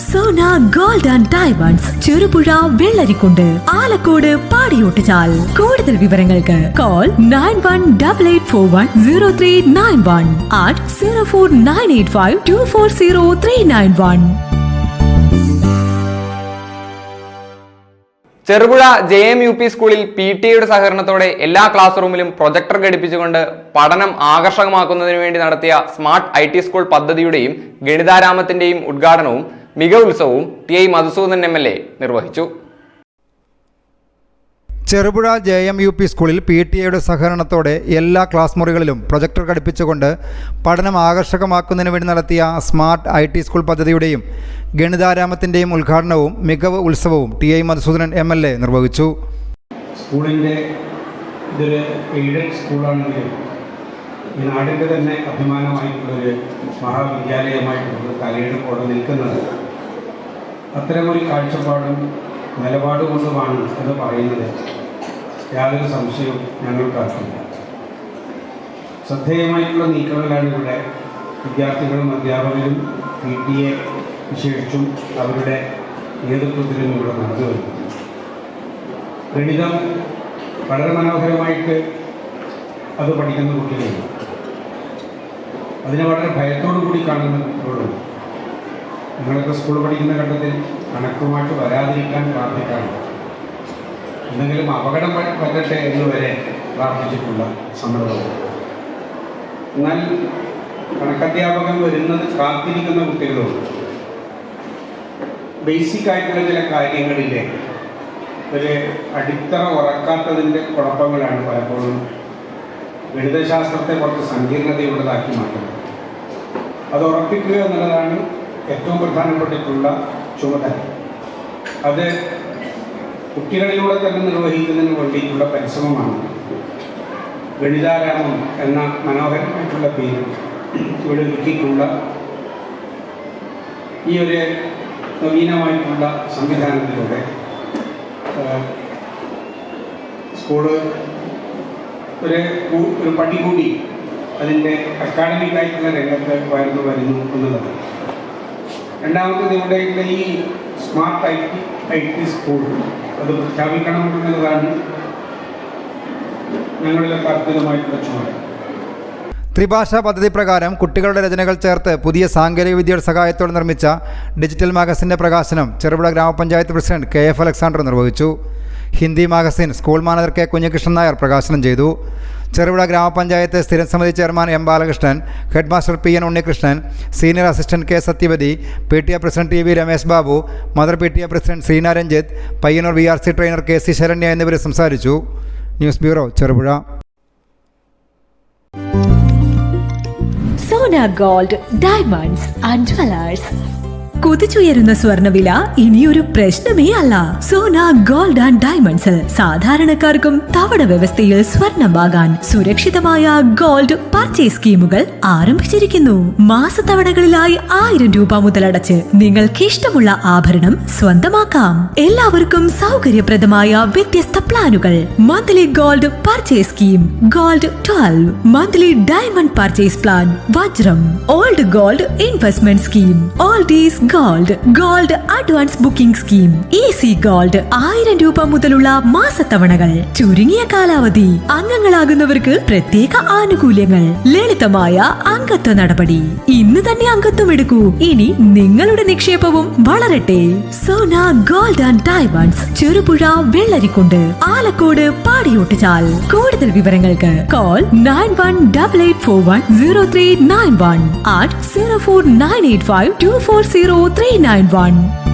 Sona gold and diamonds, Cherupuzha, Vellarikundu, Alakode, Padiyottuchal. കൂടുതൽ വിവരങ്ങൾക്ക് call 9188410391 04985240391. Cherupuzha JMUP സ്കൂളിൽ PTA സഹകരണത്തോടെ എല്ലാ ക്ലാസ് റൂമിലും പ്രൊജക്ടർ ഘടിപ്പിച്ചുകൊണ്ട് പഠനം ആകർഷകമാക്കുന്നതിന് വേണ്ടി നടത്തിയ സ്മാർട്ട് IT സ്കൂൾ പദ്ധതിയുടെയും ഗണിതാരാമത്തിന്റെയും ഉദ്ഘാടനവും മികവുത്സവവും TI മധുസൂദൻ MLA നിർവഹിച്ചു. ചെറുപുഴ JMUP സ്കൂളിൽ PTA സഹകരണത്തോടെ എല്ലാ ക്ലാസ് മുറികളിലും പ്രൊജക്ടർ ഘടിപ്പിച്ചുകൊണ്ട് പഠനം ആകർഷകമാക്കുന്നതിന് വേണ്ടി നടത്തിയ സ്മാർട്ട് IT സ്കൂൾ പദ്ധതിയുടെയും ഗണിതാരാമത്തിൻ്റെയും ഉദ്ഘാടനവും മികവ് ഉത്സവവും TI മധുസൂദനൻ MLA നിർവഹിച്ചു. സ്കൂളിൻ്റെ ഇതൊരു എയ്ഡഡ് സ്കൂളാണെങ്കിലും ഈ നാടിൻ്റെ തന്നെ അഭിമാനമായിട്ടുള്ളൊരു മഹാവിദ്യാലയമായിട്ടുള്ള തലയെടുപ്പോടെ നിൽക്കുന്നത് അത്തരമൊരു കാഴ്ചപ്പാടും നിലപാടുകൊണ്ടുമാണ് എന്ന് പറയുന്നത് യാതൊരു സംശയവും ഞങ്ങൾക്കാർക്കില്ല. ശ്രദ്ധേയമായിട്ടുള്ള നീക്കങ്ങളാണ് ഇവിടെ വിദ്യാർത്ഥികളും അധ്യാപകരും PTA വിശേഷിച്ചും അവരുടെ നേതൃത്വത്തിലും ഇവിടെ നടന്നു വരുന്നത്. ഗണിതം വളരെ മനോഹരമായിട്ട് അത് പഠിക്കുന്ന കുട്ടികളുണ്ട്. അതിനെ വളരെ ഭയത്തോടു കൂടി കാണുന്ന കുട്ടികളുണ്ട്. നിങ്ങളൊക്കെ സ്കൂൾ പഠിക്കുന്ന ഘട്ടത്തിൽ കണക്കുമായിട്ട് വരാതിരിക്കാൻ പ്രാർത്ഥിക്കാറുണ്ട്. എന്തെങ്കിലും അപകടം പറ്റട്ടെ എന്ന് വരെ പ്രാർത്ഥിച്ചിട്ടുള്ള സന്ദർഭം. എന്നാൽ കണക്കധ്യാപകൻ വരുന്നത് കാത്തിരിക്കുന്ന കുട്ടികളുണ്ട്. ബേസിക് ആയിട്ടുള്ള ചില കാര്യങ്ങളിലെ ഒരു അടിത്തറ ഉറക്കാത്തതിൻ്റെ കുഴപ്പങ്ങളാണ് പലപ്പോഴും ഗണിതശാസ്ത്രത്തെ കുറച്ച് സങ്കീർണതയുള്ളതാക്കി മാറ്റുന്നത്. അത് ഉറപ്പിക്കുക എന്നുള്ളതാണ് ഏറ്റവും പ്രധാനപ്പെട്ടിട്ടുള്ള ചുമതല. അത് കുട്ടികളിലൂടെ തന്നെ നിർവഹിക്കുന്നതിന് വേണ്ടിയിട്ടുള്ള പരിശ്രമമാണ് ഗണിതാരാമം എന്ന മനോഹരമായിട്ടുള്ള പേര് ഇവിടെ ഒരുക്കിയിട്ടുള്ള ഈ ഒരു നവീനമായിട്ടുള്ള സംവിധാനത്തിലൂടെ സ്കൂള് ഒരു പടി കൂടി അതിൻ്റെ അക്കാഡമിക്കായിട്ടുള്ള രംഗത്ത് വരുന്നു എന്നുള്ളത്. രണ്ടാമത്തേത് ഇവിടെയുള്ള ഈ സ്മാർട്ട് IT സ്കൂൾ അത് പ്രഖ്യാപിക്കണം എന്നുള്ളതാണ് ഞങ്ങളുടെ താല്പര്യമായിട്ടുള്ള ചുമതല. ത്രിഭാഷാ പദ്ധതി പ്രകാരം കുട്ടികളുടെ രചനകൾ ചേർത്ത് പുതിയ സാങ്കേതിക വിദ്യയുടെ സഹായത്തോടെ നിർമ്മിച്ച ഡിജിറ്റൽ മാഗസിൻ്റെ പ്രകാശനം ചെറുപുഴ ഗ്രാമപഞ്ചായത്ത് പ്രസിഡന്റ് KF അലക്സാണ്ടർ നിർവഹിച്ചു. Hindi magazine school manager K Kunhikrishnan Nair പ്രകാശനം ചെയ്തു. ചെറുപുഴ ഗ്രാമപഞ്ചായത്ത് സ്ഥിരം സമിതി chairman M Balakrishnan, head master PN Unnikrishnan, senior assistant K Sathyavathi, PTA president TV Ramesh Babu, mother PTA president Sreena Ranjith, Payyanur VRC trainer KC Saranya എന്നിവർ സംസാരിച്ചു. News bureau Cherupuzha. Sona gold, diamonds and jewellers. കുതിച്ചുയരുന്ന സ്വർണ്ണവില ഇനിയൊരു പ്രശ്നമേ അല്ല. സോന ഗോൾഡ് ആൻഡ് ഡയമണ്ട്സിൽ സാധാരണക്കാർക്കും തവണ വ്യവസ്ഥയിൽ സ്വർണം വാങ്ങാൻ സുരക്ഷിതമായ ഗോൾഡ് പർച്ചേസ് സ്കീമുകൾ ആരംഭിച്ചിരിക്കുന്നു. മാസത്തവണകളിലായി 1000 രൂപ മുതലടച്ച് നിങ്ങൾക്ക് ഇഷ്ടമുള്ള ആഭരണം സ്വന്തമാക്കാം. എല്ലാവർക്കും സൗകര്യപ്രദമായ വ്യത്യസ്ത പ്ലാനുകൾ. Monthly gold purchase scheme, gold 12, monthly diamond purchase plan, വജ്രം, old gold investment scheme, oldies gold advance booking scheme, easy gold 1000 രൂപ മുതലുള്ള മാസത്തവണകൾ, ചുരുങ്ങിയ കാലാവധി, അംഗങ്ങളാകുന്നവർക്ക് പ്രത്യേക ആനുകൂല്യങ്ങൾ, ലളിതമായ അംഗത്വ നടപടി. ഇന്ന് തന്നെ അംഗത്വം എടുക്കൂ. ഇനി നിങ്ങളുടെ നിക്ഷേപവും വളരട്ടെ. Sona gold and diamonds, Cherupuzha, Vellarikundu, Alakode, Padiyottuchal. കൂടുതൽ വിവരങ്ങൾക്ക് കോൾ 9188410391 04985240391.